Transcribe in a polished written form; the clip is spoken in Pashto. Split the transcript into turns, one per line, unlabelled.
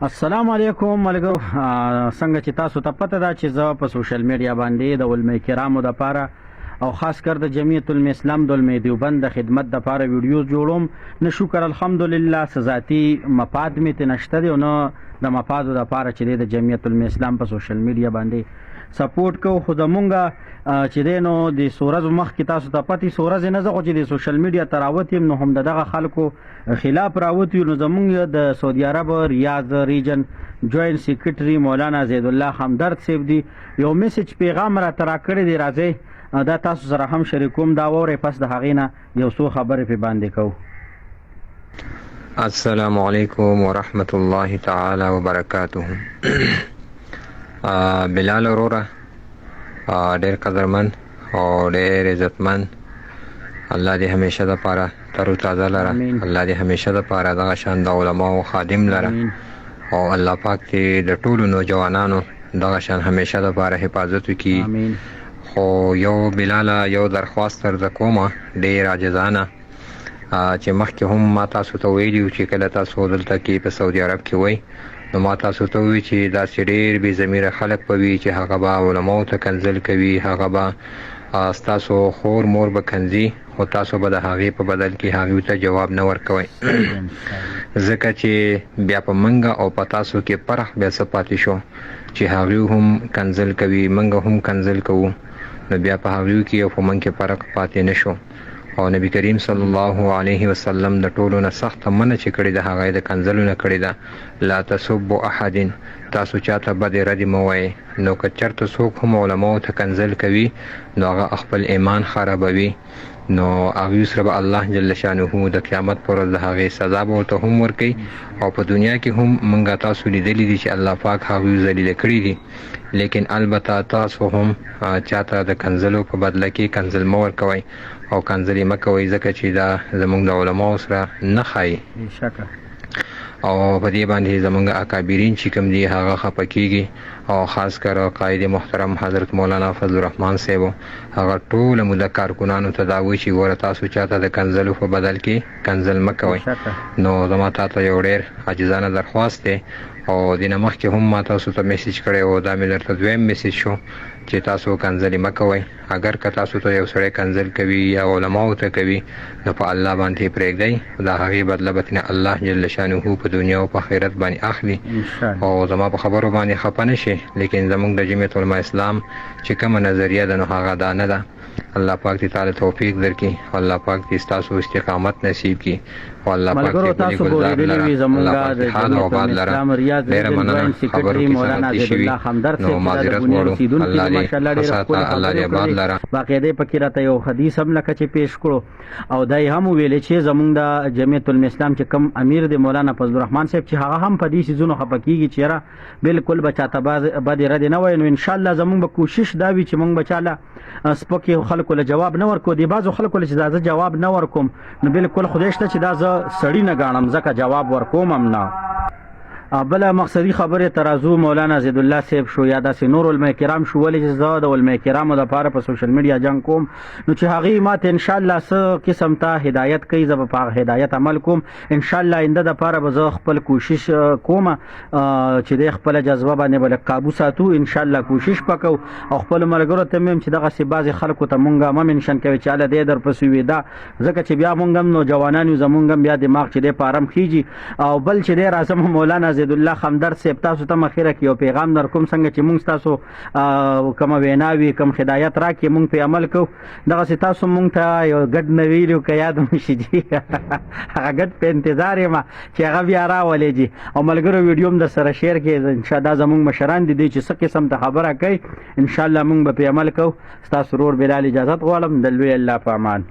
السلام علیکم ملګرو، څنګه چې تاسو ته پته ده چې زه په سوشل میډیا باندې د علماء کرامو دپاره او خاص کر د جمعیت الاسلام د علماء دیوبند د خدمت دپاره ویډیوز جوړوم. نه شکر الحمدلله څه ذاتي مفاد مې ترې نشته دی او نه د مفادو دپاره چې دی د جمعیت الاسلام په سوشل میډیا باندې سپورټ کوو. خو زمونږ چې دی نو د څو ورځو مخکې تاسو ته پتې څو ورځې نه زه خو چې د سوشل میډیا ته راوتي یم نو هم د دغه خلکو خلاف راوتي یو. نو زمونږ د سعودي عرب ریاض ریجن جوائنٹ سیکرټري مولانا زید الله همدرد صاحب دی یو میسج پیغام راته راکړی دی، راځئ دا تاسو سره هم شریکوم. دا واورئ، پس د هغې نه یو څو خبرې پې باندې کوو.
السلام علیکم ورحمت الله تعالی وبرکاته. بلال وروره ډېر قدرمن او ډېر عزتمن، الله دې همیشه دپاره تر و تازه لره، الله دې همیشه دپاره دغه شان د علماو خادم لره او الله پاک دې د ټولو نوجوانانو دغه شان همیشه دپاره حفاظت وکړي. خو یو بلاله یو درخواست درته کومه ډېر عاجزانه، چې مخکې هم ما تاسو ته ویلي چې کله تاسو دلته کې په سعودي عرب کې وئ نو ما تاسو ته وویل چې داسې ډېر بې ضمیره خلک به وي چې هغه به علماو ته کنځل کوي، هغه به ستاسو خور مور به کنځي، خو تاسو به د هغې په بدل کې هغوی ته جواب نه ورکوئ. ځکه چې بیا په منګه او په تاسو کې فرق بیا څه پاتې شو چې هغوی هم کنځل کوي، منګه هم کنځل کوو، نو بیا په هغوی کې او په منګ کې فرق پاتې نه شو. او نبی کریم صلی الله علیه وسلم د ټولو نه سخته منع چې کړې ده هغه د کنځلو نه کړې ده. لا تسبوا احد، تاسو چاته بدې ردې مه وایئ. نو که چېرته څوک هم علماو ته کنځل کوي نو هغه خپل ایمان خرابوي، نو هغوی سره به الله جل شانه د قیامت پر ورځ د هغې سزا به ورته هم ورکوي. او په دنیا کې هم موږ تاسو لیدلی دي چې الله پاک هغوی ذلیله کړي دي. لیکن البته تاسو هم چاته د کنځلو په بدله کې کنځل مه ورکوئ او کنځلې مه کوئ، ځکه چې دا زموږ د علماو سره نه ښایي او په دې باندې زموږ اکابرین چې کوم دي هغه خفه کېږي. او خاص کر قائد محترم حضرت مولانا فضل الرحمن صاحب هغه ټوله موده کارکنانو ته دا وایي چې ګوره تاسو چاته د کنځلو په بدل کې کنځل مه کوئ. نو زما تاته یو ډېر عاجزانه درخواست دی او دې نه مخکې هم ما تاسو ته میسج کړی او دا مې درته دویم میسج شو چې تاسو کنځلې مه کوئ. اگر که تاسو ته یو سړی کنځل کوي یا علماو ته کوي نو په الله باندې پرېږدئ، د هغې بدله به ترې الله جل شانه په دنیا او په آخرت باندې اخلي. او زما په خبرو باندې خفه نه شي، لیکن زموږ د جمعیت علماء اسلام چې کومه نظریه ده نو هغه دا نه ده. الله پاک دې تعالی توفیق درکړي او الله پاک دې ستاسو استقامت نصیب کړي او الله پاک دې
تاسو ګورېدلي زموږ د جمعیت الاسلام ریاض جوائنٹ سیکرټري مولانا زید الله همدرد صاحب د بنیاد اوسیدونکي ماشاءالله ډېر ښکلې باقاعده پکې راته یو حدیث هم لکه چې پیش کړو او دای هم ویلې چې زموږ د جمعیت الاسلام چې کم امیر دی مولانا فضل الرحمن صاحب چې هغه هم په دې سيزونو خفه کېږي چې یاره بالکل به چاته بدې ردې نه وایي. نو انشاءالله زموږ به کوشش دا وي چې موږ به چاله سپکې خلکو له جواب نه ورکو. دی بعضو خلکو له چې دا زه جواب نه ورکوم نو بالکل خدای شته چې دا زه سړی نه ګاڼم ځکه جواب ورکوم هم نه. بله مقصدي خبرې ترازو مولانا زید الله صاحب شو یا داسې نور علماء کرام شو، ولې چې زه د علماء کرامو دپاره په سوشل میډیا جنګ کوم نو چې هغوی ما ته انشاءالله څه قسم ته هدایت کوي زه به په هغه هدایت عمل کوم. انشاءالله آینده دپاره به زه خپل کوشش کوم چې د خپله جذبه باندې به لږ قابو ساتو. انشاءالله کوشش به او خپلو ملګرو ته مې چې دغسې بعضې خلکو ته مونږ مه منشن کوي چې هله دی درپسې وي دا، ځکه چې بیا مونږ هم نوجوانان یو، زمونږ هم بیا دماغ چې دی په ارم خیږي. او بل چې دی راځم مولانا زید الله همدرد صاحب تاسو ته مخیره کې یو پیغام در کوم، څنګه چې مونږ تاسو کومه ویناوي کوم هدایت راکړي مونږ پې عمل کوو. دغسې تاسو مونږ ته یو ګډ نه ویلي که یاد مو شي جي هغه ګډ په انتظار یم چې هغه بیا راولې جي او ملګرو ویډیو هم در سره شیر کړي. انشاءالله دا زمونږ مشران دي چې څه قسم ته خبره کوي انشاءالله مونږ به پې عمل کوو. ستاسو ورور بلال اجازت غواړم. د لوی الله په امان.